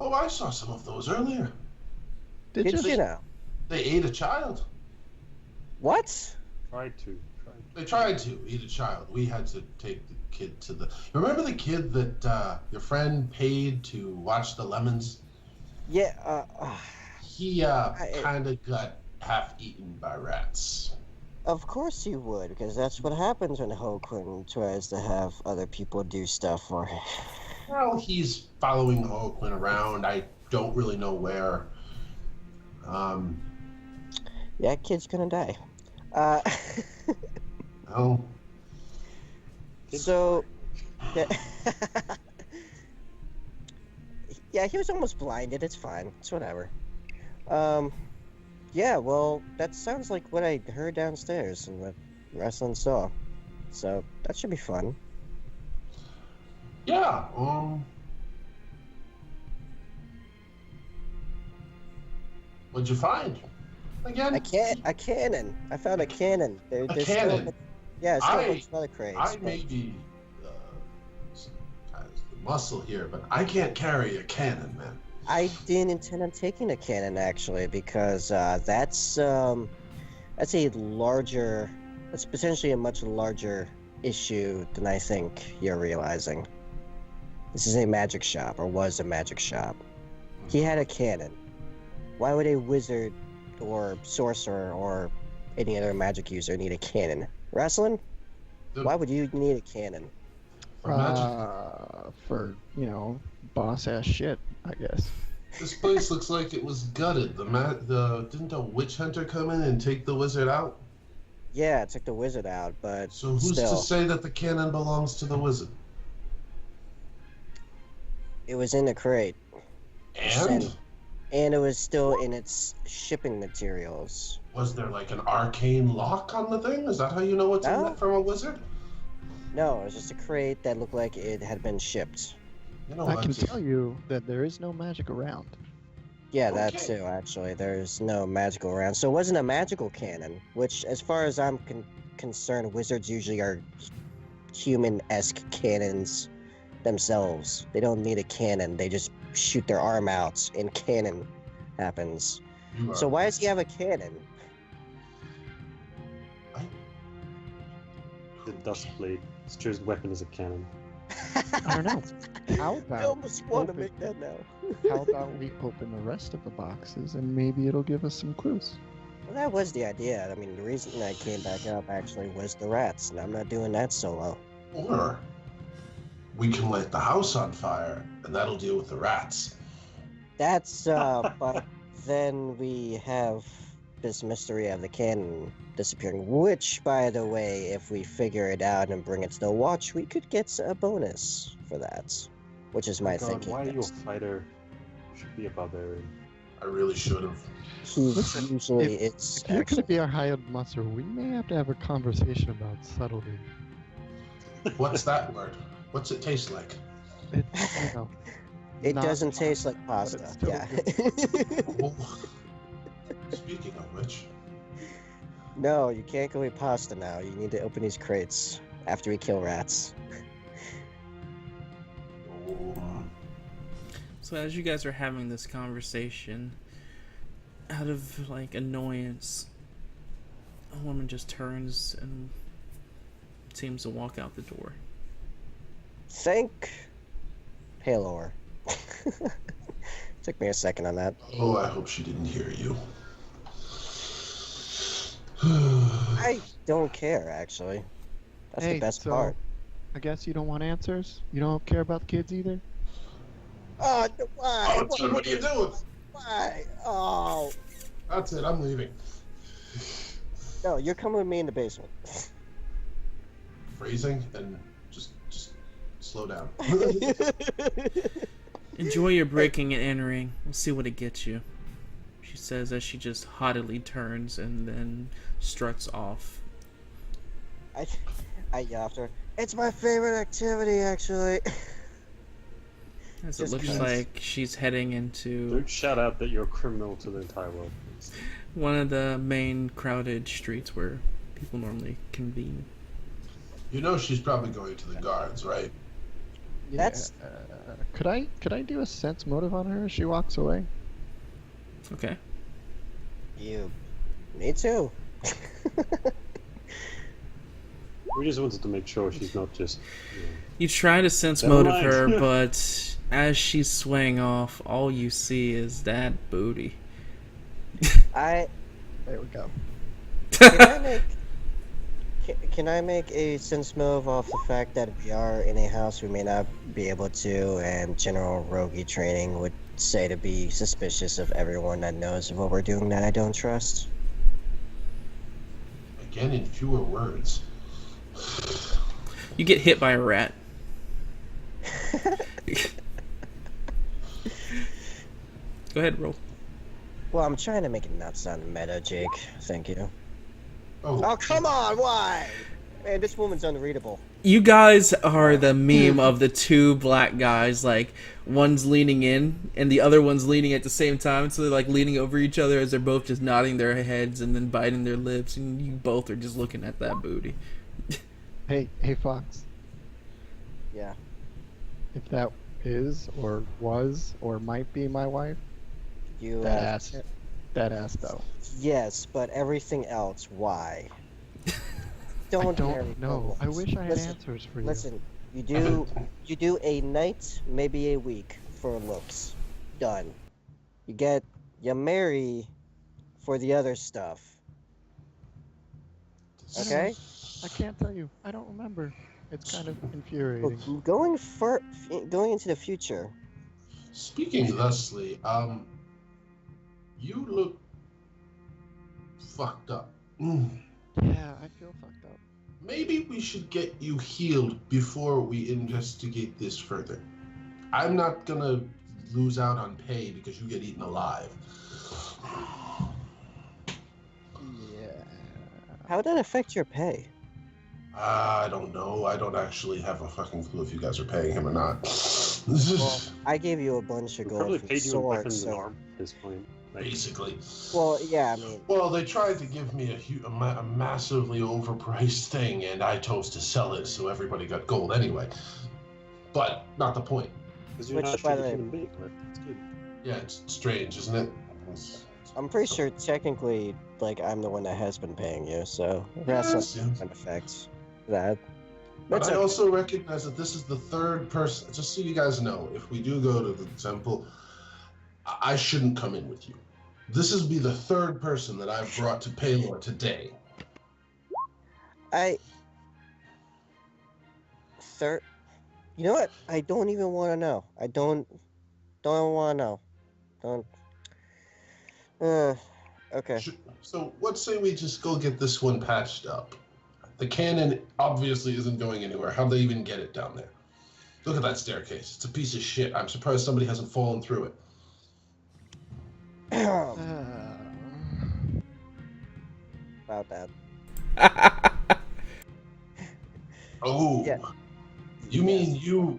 Oh, I saw some of those earlier. Did Did you? you know? They ate a child. What? Tried to. They tried to eat a child. We had to take the kid to the. Remember the kid that your friend paid to watch the lemons? Yeah. He kind of got half eaten by rats. Of course you would, because that's what happens when Hoquin tries to have other people do stuff for him. Well, he's following Hoquin around. I don't really know where. Yeah, kid's gonna die. Uh, Oh, so, yeah, yeah, he was almost blinded. It's fine. It's whatever. Yeah, well, that sounds like what I heard downstairs and what Wrestling saw. So that should be fun. yeah. What'd you find? Again? A cannon. I found a cannon. There's cannon. Still, yeah, it's still a I- bunch of other crates. I but- may be the muscle here, but I can't carry a cannon, man. I didn't intend on taking a cannon actually because that's a larger, that's potentially a much larger issue than I think you're realizing. This is a magic shop, or was a magic shop. He had a cannon. Why would a wizard or sorcerer or any other magic user need a cannon? Wrestling? The- Why would you need a cannon? For magic. For, boss ass shit, I guess. This place looks like it was gutted. Didn't a witch hunter come in and take the wizard out? Yeah, it took the wizard out, but So who's still, to say that the cannon belongs to the wizard? it was in a crate. And And it was still in its shipping materials. was there like an arcane lock on the thing? Is that how you know what's in No. it from a wizard? No, it was just a crate that looked like it had been shipped. You know I what? can tell you that there is no magic around. Yeah, that Okay. too, actually. There's no magical around. So it wasn't a magical cannon, which, as far as I'm concerned, wizards usually are human-esque cannons themselves. They don't need a cannon. They just shoot their arm out and cannon happens. You are- So why does he have a cannon? The dust blade. His chosen weapon is a cannon. I don't know. How I about almost want to open- make that now. how about we open the rest of the boxes and maybe it'll give us some clues. Well, that was the idea. I mean, the reason I came back up actually was the rats, and I'm not doing that solo. Or we can light the house on fire, and that'll deal with the rats. That's, but then we have this mystery of the cannon disappearing, which, by the way, if we figure it out and bring it to the watch, we could get a bonus for that, which is my God, thinking. why are you a next. fighter? You should be a barbarian. I really should have. He's Listen, usually, it's If you're going actually, to be our hired monster, we may have to have a conversation about subtlety. What's that word? What's it taste like? It, you know, it not doesn't hot, taste like but pasta. it's still Yeah. Oh, speaking of which, No, you can't go eat pasta now. You need to open these crates after we kill rats. So as you guys are having this conversation, out of like annoyance, a woman just turns and seems to walk out the door. Thank Palor. Took me a second on that. oh, I hope she didn't hear you. I don't care, actually. That's the Hey, best so- part. I guess you don't want answers? You don't care about the kids either? Oh, why? Oh, dude, what are you doing? Why? Oh, That's it. I'm leaving. no, you're coming with me in the basement. Phrasing and just slow down. Enjoy your breaking and entering. We'll see what it gets you. She says as she just haughtily turns and then struts off. I yell after her. It's my favorite activity, actually. As it Just looks 'cause. like she's heading into Don't shout out that you're a criminal to the entire world. please. one of the main crowded streets where people normally convene. You know she's probably going to the guards, right? That's- Could I do a sense motive on her as she walks away? Okay. Me too. We just wanted to make sure she's not just. You try to sense Never motive mind. her, but as she's swaying off, all you see is that booty. I There we go. can I make a sense move off the fact that we are in a house we may not be able to, and general roguey training would say to be suspicious of everyone that knows what we're doing that I don't trust? Again, in fewer words. You get hit by a rat. Go ahead, roll. Well, I'm trying to make it not sound meta, Jake. Thank you. Oh, Oh, come on, why? Man, this woman's unreadable. You guys are the meme of the two black guys, like, one's leaning in and the other one's leaning at the same time, so they're like leaning over each other as they're both just nodding their heads and then biting their lips, and you both are just looking at that booty. Hey, Fox. Yeah. If that is or was or might be my wife, You, that ass though. Yes, but everything else, why? Don't I marry don't know. I problems. wish I had Listen, answers for you. Listen, you do a night, maybe a week for looks. Done. You marry for the other stuff. I don't Okay? know. I can't tell you. I don't remember. It's kind of infuriating. Look, going into the future. speaking thusly, you look fucked up. Yeah, I feel fucked up. Maybe we should get you healed before we investigate this further. I'm not gonna lose out on pay because you get eaten alive. Yeah. How would that affect your pay? I don't know. I don't actually have a fucking clue if you guys are paying him or not. Well, I gave you a bunch of We gold probably from paid you in sword, weapons and so... arm at this point. Like, Basically. Well, yeah, I mean... Well, they tried to give me a massively overpriced thing, and I chose to sell it, so everybody got gold anyway. But not the point. because you're Which, not by a the way- human being, right? It's good. Yeah, it's strange, isn't it? It's- I'm pretty sure technically, like, I'm the one that has been paying you, so that's Yes, not yes. an effect. That. But That's I okay. also recognize that this is the third person. Just so you guys know, if we do go to the temple, I shouldn't come in with you. This is be the third person that I've brought to Paylor today. Third. You know what? I don't even want to know. I don't want to know. Don't. Okay. So let's say we just go get this one patched up. The cannon obviously isn't going anywhere. How'd they even get it down there? Look at that staircase. It's a piece of shit. I'm surprised somebody hasn't fallen through it. About that. Oh. Yeah. You mean you...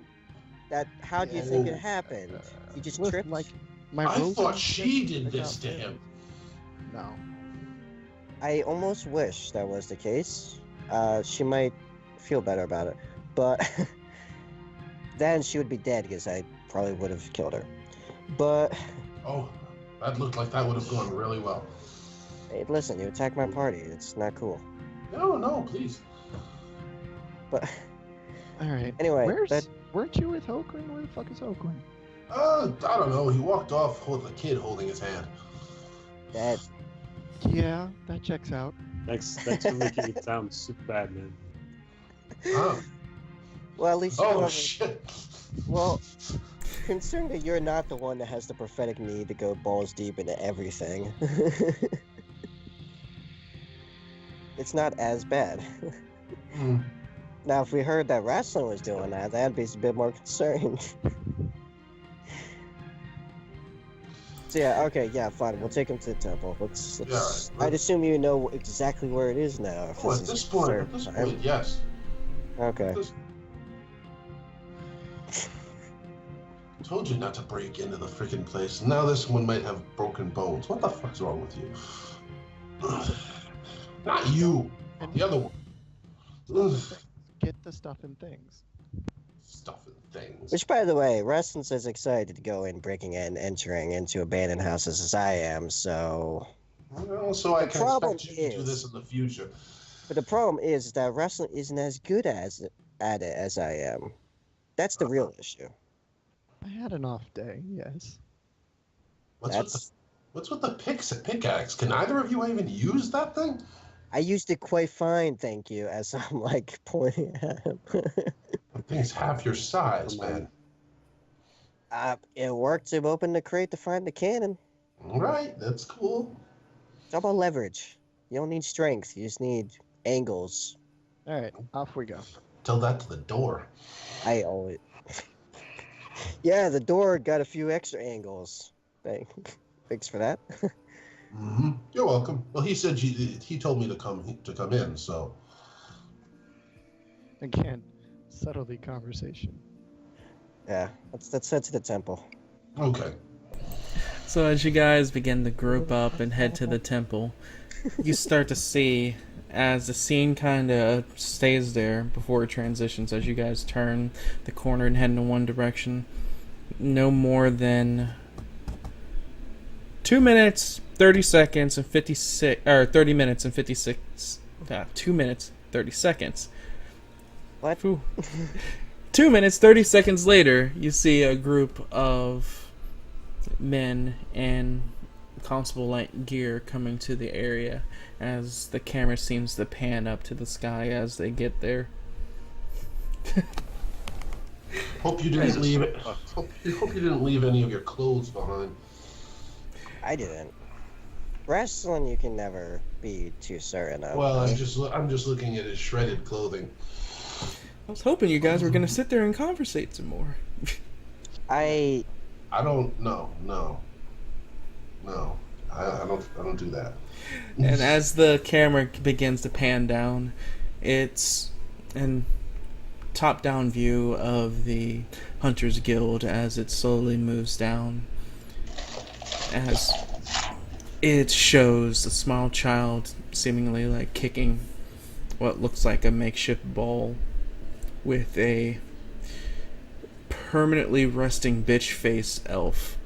That? How do you think it happened? You just Listen, tripped. like my I rope thought and she shit, did I this got to hit. him. No. I almost wish that was the case. She might feel better about it, but then she would be dead because I probably would have killed her. But Oh, that looked like that would have gone really well. hey, listen, you attacked my party. It's not cool. No, please. But All right. anyway, Weren't you with Hoquin? Where the fuck is Hoquin? I don't know. He walked off with a kid holding his hand. that Yeah, that checks out. Thanks for making it sound super bad, man. Huh. well, at least you Oh, don't- shit. well, considering that you're not the one that has the prophetic need to go balls deep into everything, it's not as bad. Hmm. Now, if we heard that wrestling was doing that, that'd be a bit more concerning. So yeah, okay, yeah, fine. We'll take him to the temple. Let's. Yeah, right. I'd assume you know exactly where it is now. If Oh, this at is this your point, third time. yes. Okay. Told you not to break into the freaking place. Now this one might have broken bones. What the fuck's wrong with you? Not you. And The other one. Ugh. get the stuff and things. Stuff and things. Which, by the way, Rustin's as excited to go in, breaking in, entering into abandoned houses as I am. So, Well, so I The can problem expect you to do is- this in the future. but the problem is that wrestling isn't as good at it as I am. That's the real issue. I had an off day, yes. That's. What's with the pickaxe? Can either of you even use that thing? I used it quite fine, thank you. As I'm like pointing at him. That thing's half your size, man. It worked to open the crate to find the cannon. All right, that's cool. It's all about leverage. You don't need strength. You just need angles. All right, off we go. Tell that to the door. I always. Yeah, the door got a few extra angles. Thanks for that. You're welcome. Well, he said he told me to come in, so. Again, subtlety conversation. Yeah, let's head to the temple. Okay. So as you guys begin to group up and head to the temple, you start to see, as the scene kind of stays there before it transitions, as you guys turn the corner and head in one direction, no more than 2 minutes, 30 seconds, and 56, or 30 minutes and 56, 2 minutes, 30 seconds. What? Ooh. 2 minutes, 30 seconds later, you see a group of men in constable-like gear coming to the area as the camera seems to pan up to the sky as they get there. Hope you didn't leave. Hope you didn't leave any of your clothes behind. I didn't. Wrestling, you can never be too certain of. Well, I'm just looking at his shredded clothing. I was hoping you guys were going to sit there and conversate some more. I don't. No. I don't do that. And as the camera begins to pan down, it's a top-down view of the Hunters Guild as it slowly moves down. As it shows a small child seemingly like kicking what looks like a makeshift ball with a permanently resting bitch face elf.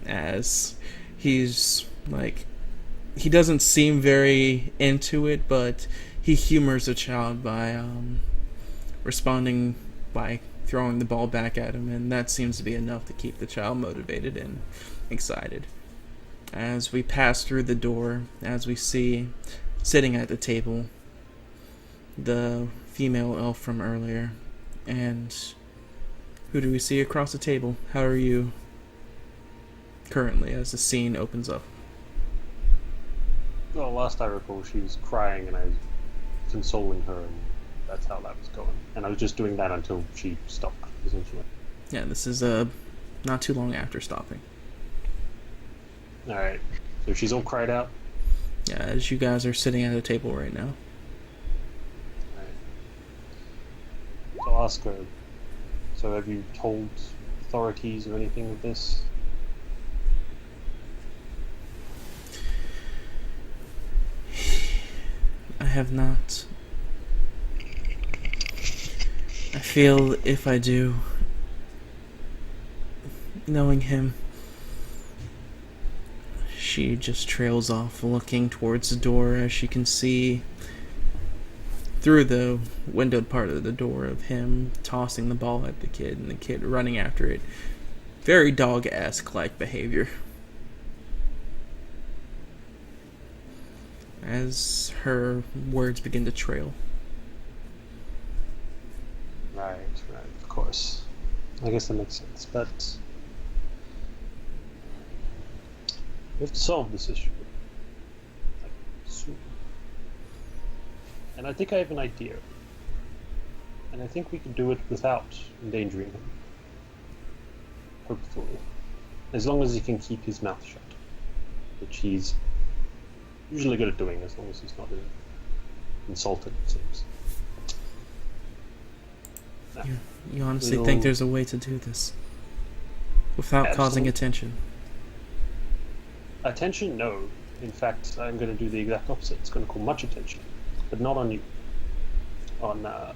As he's like, he doesn't seem very into it, but he humors the child by responding by throwing the ball back at him, and that seems to be enough to keep the child motivated and excited. As we pass through the door, as we see sitting at the table the female elf from earlier, and who do we see across the table? How are you currently as the scene opens up? Well, last I recall, she was crying and I was consoling her, and that's how that was going. And I was just doing that until she stopped, essentially. Yeah, this is not too long after stopping. Alright, so she's all cried out. Yeah, as you guys are sitting at a table right now. Alright. So I'll ask her, so have you told authorities or anything of this? I have not. I feel if I do, knowing him. She just trails off, looking towards the door as she can see through the windowed part of the door of him tossing the ball at the kid and the kid running after it. Very dog-esque like behavior. As her words begin to trail. Right, of course. I guess that makes sense, but we have to solve this issue. Like, soon. And I think I have an idea. And I think we can do it without endangering him. Hopefully. As long as he can keep his mouth shut. Which he's usually good at doing, as long as he's not insulted, it seems. Now, You honestly think there's a way to do this? Without causing attention? Attention? No. In fact, I'm going to do the exact opposite. It's going to call much attention. But not on you. On the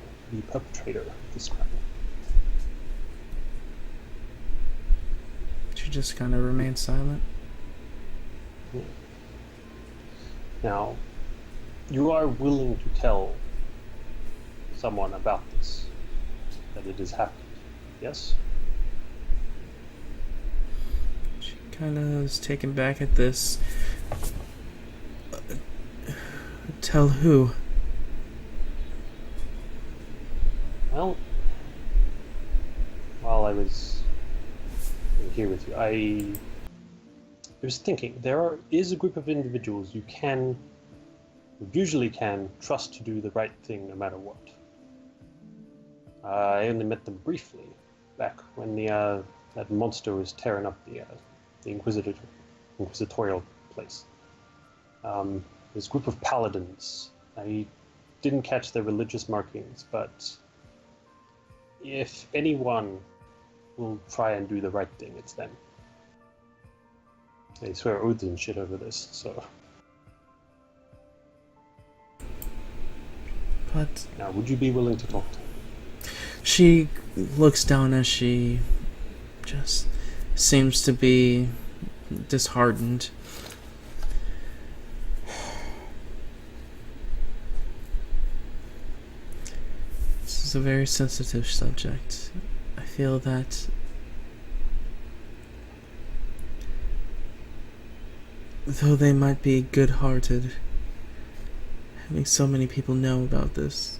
perpetrator of this crime. She just kind of remains silent. Yeah. Now, you are willing to tell someone about this, that it has happened, yes? She kind of is taken back at this. Tell who? Well, while I was here with you. I was thinking, is a group of individuals you usually can trust to do the right thing no matter what. I only met them briefly back when that monster was tearing up the inquisitorial place. This group of paladins. I didn't catch their religious markings, but if anyone will try and do the right thing, it's them. They swear oaths and shit over this, so. But Now, would you be willing to talk to him? she looks down as she just seems to be disheartened. This is a very sensitive subject. I feel that though they might be good-hearted, having so many people know about this,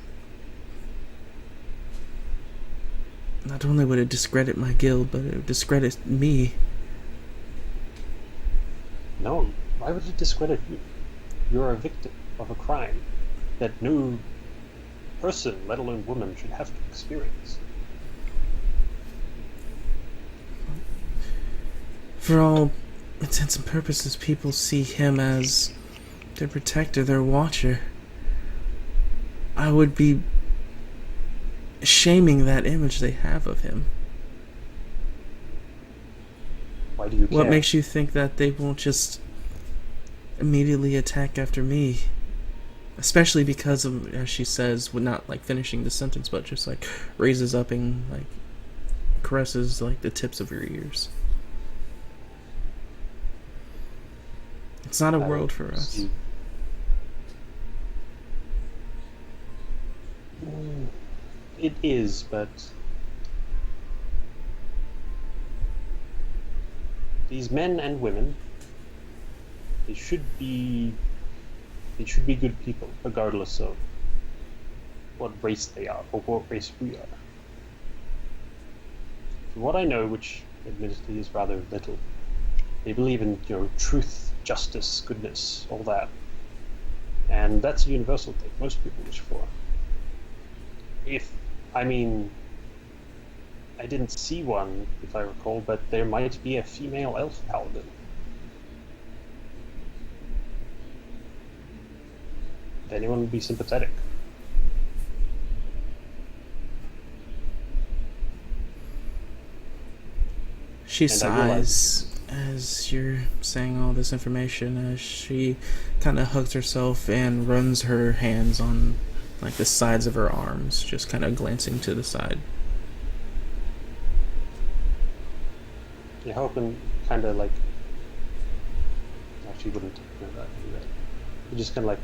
not only would it discredit my guild, but it would discredit me. No, why would it discredit you? You're a victim of a crime that no person, let alone woman, should have to experience. For all intents and purposes, people see him as their protector, their watcher. I would be shaming that image they have of him. Why do you care? What makes you think that they won't just immediately attack after me? Especially because of, as she says, not like finishing the sentence, but just like raises up and like caresses like the tips of your ears. It's not a world for us. It is, but these men and women, they should be good people, regardless of what race they are or what race we are. From what I know, which admittedly is rather little, they believe in, truth, justice, goodness, all that. And that's a universal thing most people wish for. I didn't see one, if I recall, but there might be a female elf paladin. Would anyone be sympathetic? She And I realize- sighs as you're saying all this information, as she kind of hugs herself and runs her hands on like the sides of her arms, just kind of glancing to the side. You hope and kind of like. Actually, wouldn't do that. You just kind of like.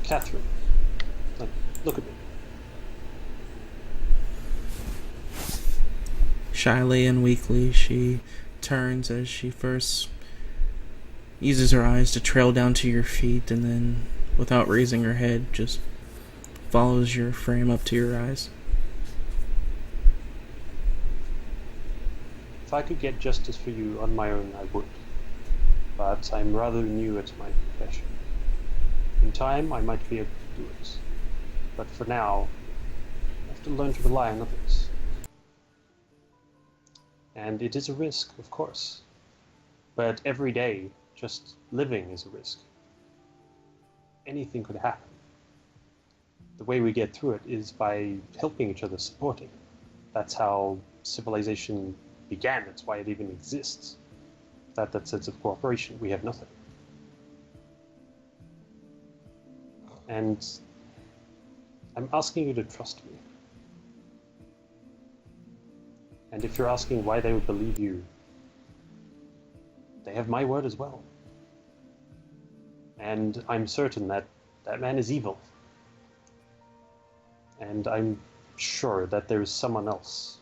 Catherine, look at me. Shyly and weakly, she turns as she first uses her eyes to trail down to your feet, and then, without raising her head, just follows your frame up to your eyes. If I could get justice for you on my own, I would. But I'm rather new at my profession. In time, I might be able to do it. But for now, I have to learn to rely on others. And it is a risk, of course. But every day, just living is a risk. Anything could happen. The way we get through it is by helping each other, supporting. That's how civilization began. That's why it even exists. Without that sense of cooperation, we have nothing. And I'm asking you to trust me. And if you're asking why they would believe you, they have my word as well. And I'm certain that that man is evil. And I'm sure that there is someone else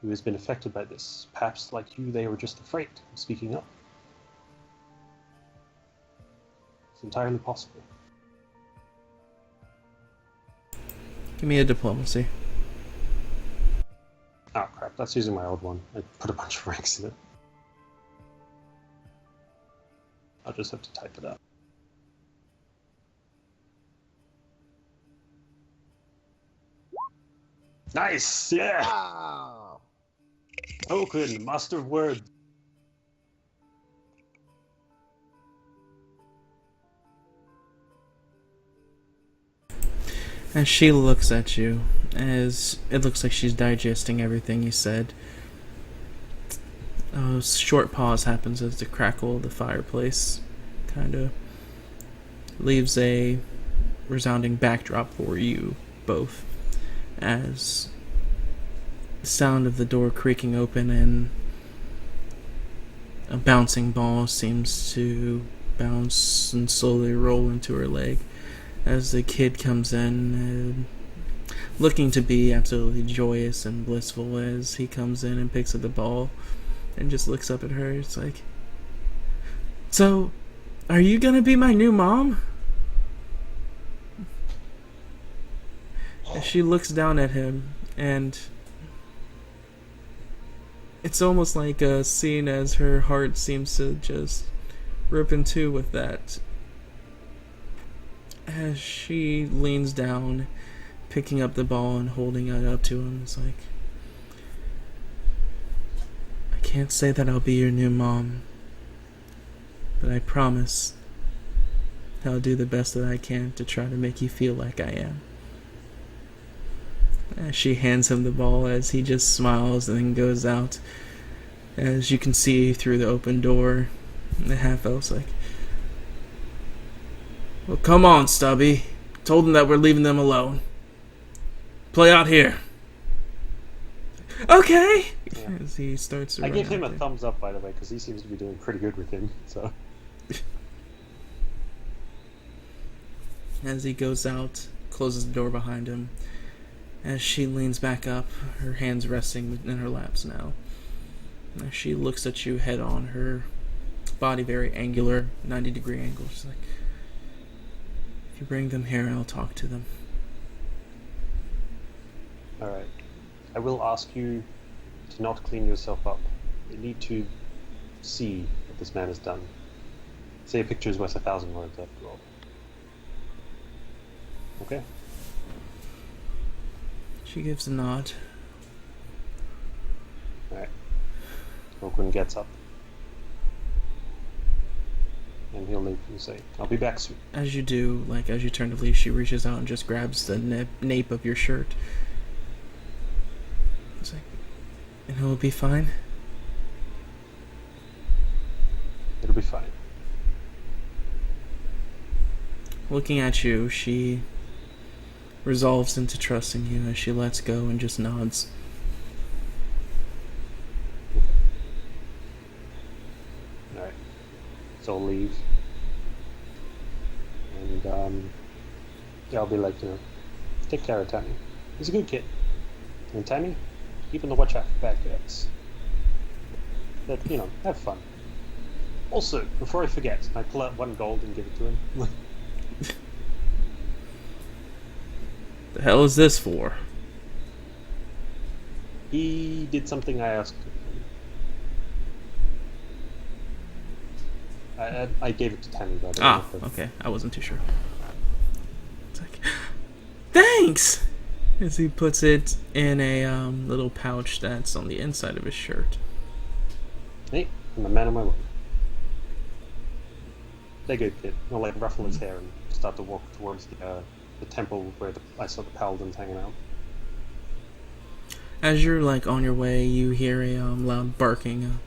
who has been affected by this. Perhaps like you, they were just afraid of speaking up. entirely possible. Give me a diplomacy. Oh crap, that's using my old one. I put a bunch of ranks in it. I'll just have to type it up. Nice! Yeah! Wow. Token, Master of Words. As she looks at you, as it looks like she's digesting everything you said, a short pause happens as the crackle of the fireplace kind of leaves a resounding backdrop for you both, as the sound of the door creaking open and a bouncing ball seems to bounce and slowly roll into her leg as the kid comes in, looking to be absolutely joyous and blissful as he comes in and picks up the ball and just looks up at her. It's like, so, are you gonna be my new mom? As she looks down at him, and it's almost like a scene as her heart seems to just rip in two with that. As she leans down, picking up the ball and holding it up to him, it's like, I can't say that I'll be your new mom, but I promise I'll do the best that I can to try to make you feel like I am. As she hands him the ball, as he just smiles and then goes out, as you can see through the open door, the half-elf's like, well, come on, Stubby. Told them that we're leaving them alone. Play out here. Okay. Yeah. As he starts to I run gave him out a there. thumbs up, by the way, because he seems to be doing pretty good with him. So As he goes out, closes the door behind him. As she leans back up, her hands resting in her laps now. As she looks at you head on, her body very angular, 90-degree angle. She's like, if you bring them here, I'll talk to them. alright. I will ask you to not clean yourself up. You need to see what this man has done. Say a picture is worth 1,000 words, after all. Okay. She gives a nod. Alright. Okun gets up. And he'll leave and say, I'll be back soon. As you do, as you turn to leave, she reaches out and just grabs the nape of your shirt. It's like, and he'll be fine? It'll be fine. Looking at you, she resolves into trusting you as she lets go and just nods. Alright. So I'll leave. And, yeah, I'll be like, take care of Tammy. He's a good kid. And Tammy, keep on the watch out for bad guys. But, have fun. Also, before I forget, I pull out 1 gold and give it to him. The hell is this for? He did something I asked him. I gave it to Tammy, by the way. Ah, okay. I wasn't too sure. It's like, thanks! As he puts it in a little pouch that's on the inside of his shirt. Hey, I'm a man of my word. They're good kid. I'll ruffle his hair and start to walk towards the temple where I saw the paladins hanging out. As you're on your way, you hear a loud barking.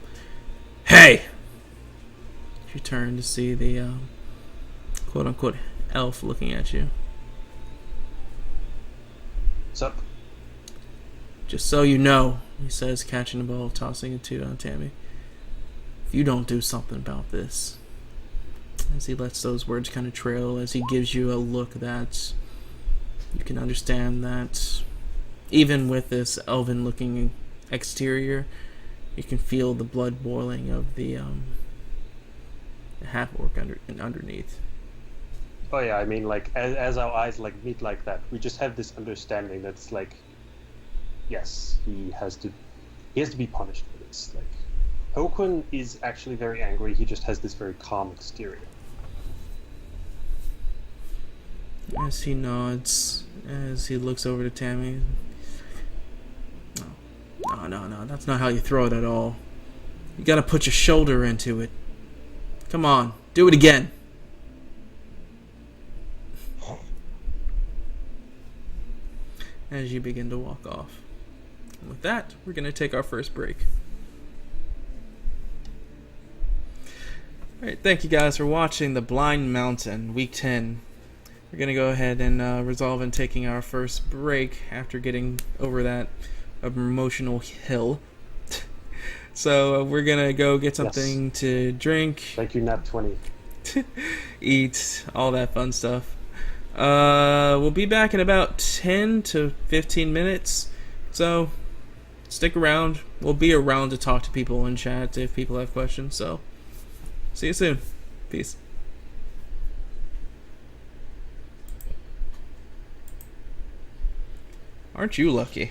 Hey! You turn to see the quote-unquote elf looking at you. What's up? Just so you know, he says, catching the ball, tossing it to Tammy. If you don't do something about this. As he lets those words kind of trail, as he gives you a look that you can understand that even with this elven-looking exterior, you can feel the blood boiling of the half-orc underneath. Oh yeah, I mean, like as our eyes like meet like that, we just have this understanding that's like, yes, he has to be punished for this. Like, Hokun is actually very angry. He just has this very calm exterior. As he nods, as he looks over to Tammy. No, that's not how you throw it at all. You gotta put your shoulder into it. Come on, do it again. As you begin to walk off. And with that, we're gonna take our first break. Alright, thank you guys for watching The Blind Mountain, Week 10. We're going to go ahead and resolve in taking our first break after getting over that emotional hill. So we're going to go get something to drink. Thank you, Nap 20. Eat, all that fun stuff. We'll be back in about 10 to 15 minutes. So stick around. We'll be around to talk to people in chat if people have questions. So see you soon. Peace. Aren't you lucky?